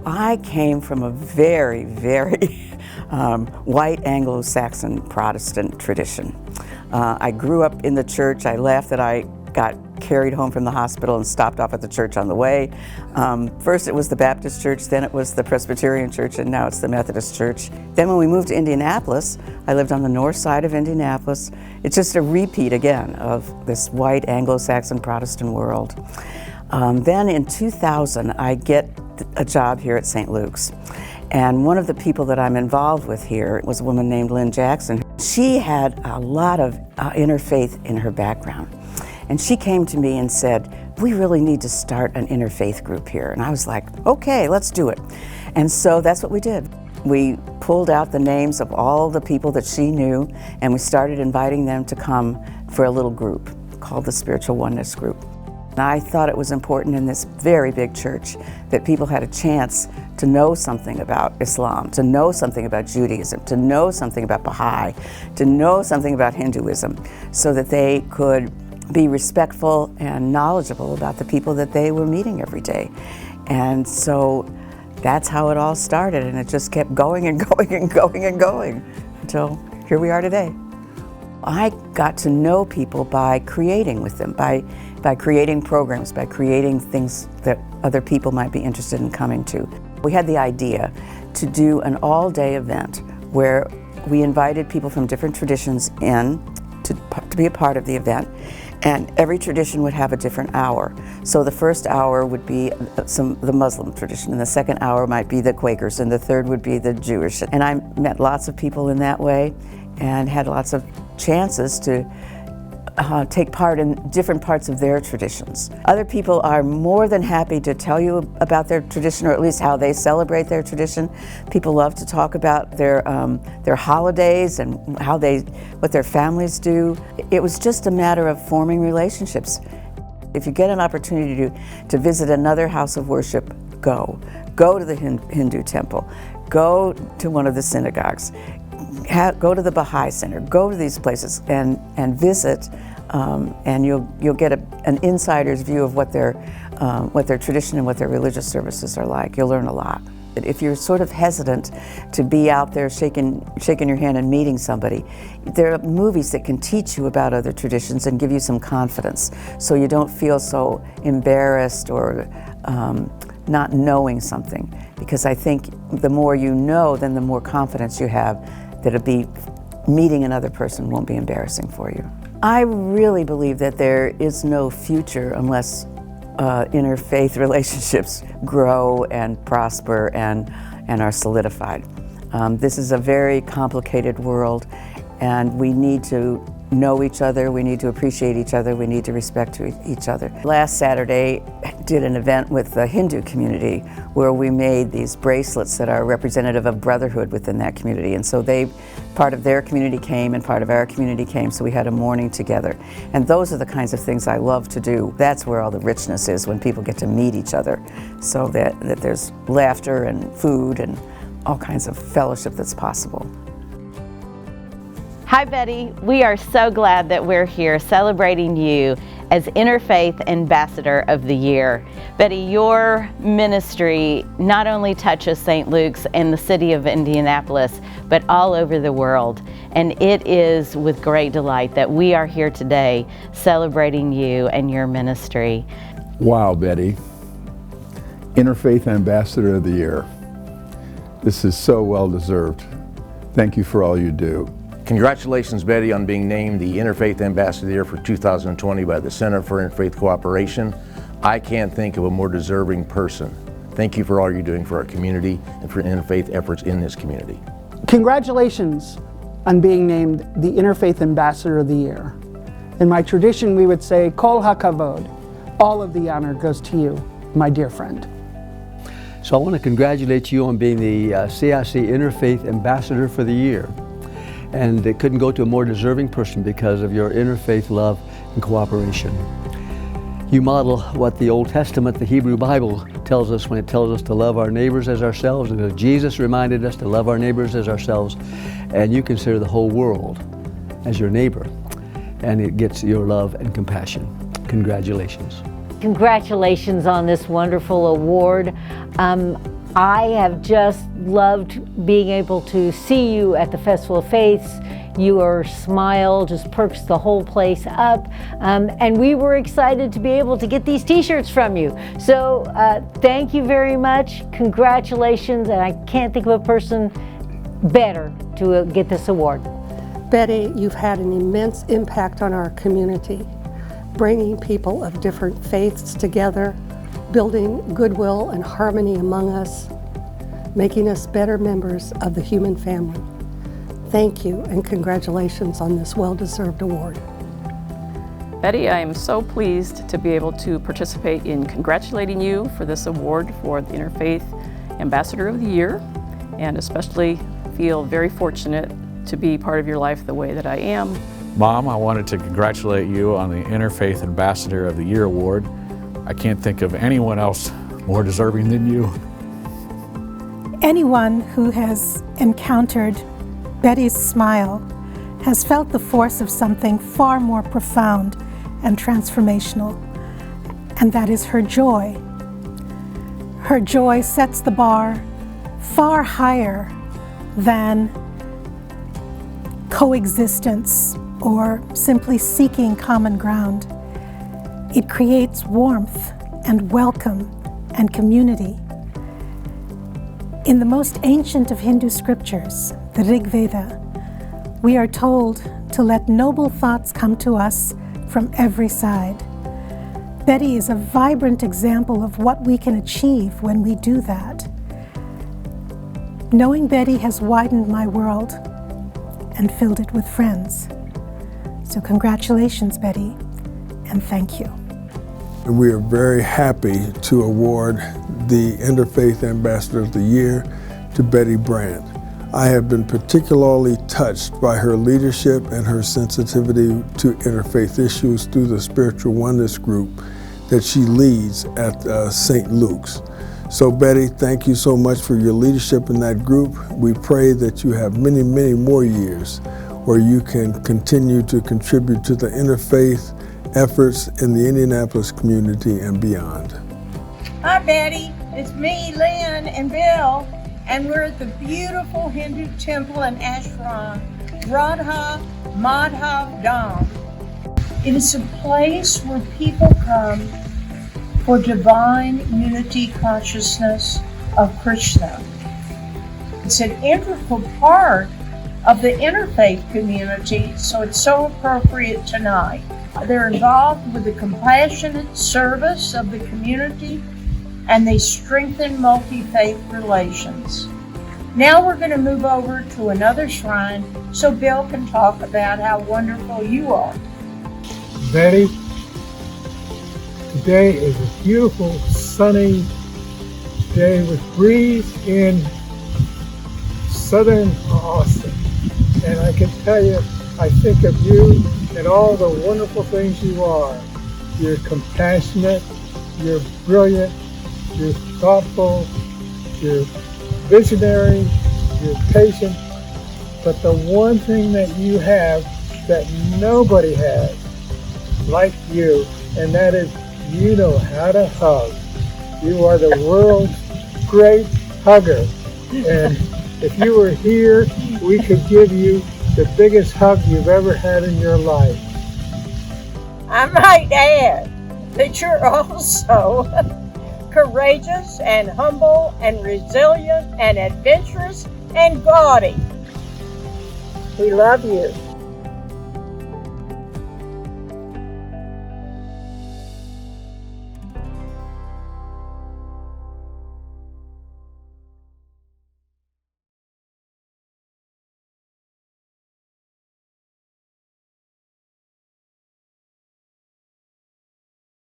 I came from a very, very white Anglo-Saxon Protestant tradition. I grew up in the church. I laughed that I got carried home from the hospital and stopped off at the church on the way. First it was the Baptist church, then it was the Presbyterian church, and now it's the Methodist church. Then when we moved to Indianapolis, I lived on the north side of Indianapolis. It's just a repeat again of this white Anglo-Saxon Protestant world. Then in 2000, I get a job here at St. Luke's. And one of the people that I'm involved with here was a woman named Lynn Jackson. She had a lot of interfaith in her background. And she came to me and said, we really need to start an interfaith group here. And I was like, okay, let's do it. And so that's what we did. We pulled out the names of all the people that she knew, and we started inviting them to come for a little group called the Spiritual Oneness Group. And I thought it was important in this very big church that people had a chance to know something about Islam, to know something about Judaism, to know something about Baha'i, to know something about Hinduism, so that they could be respectful and knowledgeable about the people that they were meeting every day. And so that's how it all started, and it just kept going and going and going and going until here we are today. I got to know people by creating with them, by creating programs, by creating things that other people might be interested in coming to. We had the idea to do an all-day event where we invited people from different traditions in to be a part of the event, and every tradition would have a different hour. So the first hour would be the Muslim tradition, and the second hour might be the Quakers, and the third would be the Jewish. And I met lots of people in that way and had lots of chances to take part in different parts of their traditions. Other people are more than happy to tell you about their tradition, or at least how they celebrate their tradition. People love to talk about their holidays and what their families do. It was just a matter of forming relationships. If you get an opportunity to visit another house of worship, go. Go to the Hindu temple. Go to one of the synagogues. Go to the Baha'i Center. Go to these places and visit, and you'll get an insider's view of what their tradition and what their religious services are like. You'll learn a lot. If you're sort of hesitant to be out there shaking your hand and meeting somebody, there are movies that can teach you about other traditions and give you some confidence, so you don't feel so embarrassed or not knowing something. Because I think the more you know, then the more confidence you have that meeting another person won't be embarrassing for you. I really believe that there is no future unless interfaith relationships grow and prosper and are solidified. This is a very complicated world, and we need to know each other, we need to appreciate each other, we need to respect each other. Last Saturday, I did an event with the Hindu community where we made these bracelets that are representative of brotherhood within that community. And so part of their community came and part of our community came, so we had a morning together. And those are the kinds of things I love to do. That's where all the richness is, when people get to meet each other, so that there's laughter and food and all kinds of fellowship that's possible. Hi Betty, we are so glad that we're here celebrating you as Interfaith Ambassador of the Year. Betty, your ministry not only touches St. Luke's and the city of Indianapolis, but all over the world. And it is with great delight that we are here today celebrating you and your ministry. Wow, Betty. Interfaith Ambassador of the Year. This is so well deserved. Thank you for all you do. Congratulations, Betty, on being named the Interfaith Ambassador of the Year for 2020 by the Center for Interfaith Cooperation. I can't think of a more deserving person. Thank you for all you're doing for our community and for interfaith efforts in this community. Congratulations on being named the Interfaith Ambassador of the Year. In my tradition, we would say, Kol HaKavod. All of the honor goes to you, my dear friend. So I want to congratulate you on being the CIC Interfaith Ambassador for the Year. And it couldn't go to a more deserving person because of your interfaith love and cooperation. You model what the Old Testament, the Hebrew Bible, tells us when it tells us to love our neighbors as ourselves, and Jesus reminded us to love our neighbors as ourselves, and you consider the whole world as your neighbor, and it gets your love and compassion. Congratulations. Congratulations on this wonderful award. I have just loved being able to see you at the Festival of Faiths. Your smile just perks the whole place up. And we were excited to be able to get these t-shirts from you. So thank you very much. Congratulations. And I can't think of a person better to get this award. Betty, you've had an immense impact on our community, bringing people of different faiths together, building goodwill and harmony among us, making us better members of the human family. Thank you and congratulations on this well-deserved award. Betty, I am so pleased to be able to participate in congratulating you for this award for the Interfaith Ambassador of the Year, and especially feel very fortunate to be part of your life the way that I am. Mom, I wanted to congratulate you on the Interfaith Ambassador of the Year award. I can't think of anyone else more deserving than you. Anyone who has encountered Betty's smile has felt the force of something far more profound and transformational, and that is her joy. Her joy sets the bar far higher than coexistence or simply seeking common ground. It creates warmth and welcome and community. In the most ancient of Hindu scriptures, the Rig Veda, we are told to let noble thoughts come to us from every side. Betty is a vibrant example of what we can achieve when we do that. Knowing Betty has widened my world and filled it with friends. So congratulations, Betty, and thank you. We are very happy to award the Interfaith Ambassador of the Year to Betty Brandt. I have been particularly touched by her leadership and her sensitivity to interfaith issues through the Spiritual Oneness group that she leads at St. Luke's. So Betty, thank you so much for your leadership in that group. We pray that you have many, many more years where you can continue to contribute to the interfaith efforts in the Indianapolis community and beyond. Hi Betty, it's me, Lynn, and Bill, and we're at the beautiful Hindu temple in Ashram, Radha Madhav Dham. It is a place where people come for divine unity consciousness of Krishna. It's an integral part of the interfaith community, so it's so appropriate tonight. They're involved with the compassionate service of the community, and they strengthen multi-faith relations. Now we're going to move over to another shrine so Bill can talk about how wonderful you are. Betty, today is a beautiful sunny day with breeze in southern Austin. And I can tell you, I think of you and all the wonderful things you are. You're compassionate, you're brilliant, you're thoughtful, you're visionary, you're patient. But the one thing that you have that nobody has like you, and that is you know how to hug. You are the world's great hugger. And if you were here, we could give you the biggest hug you've ever had in your life. I might add that you're also courageous and humble and resilient and adventurous and gaudy. We love you.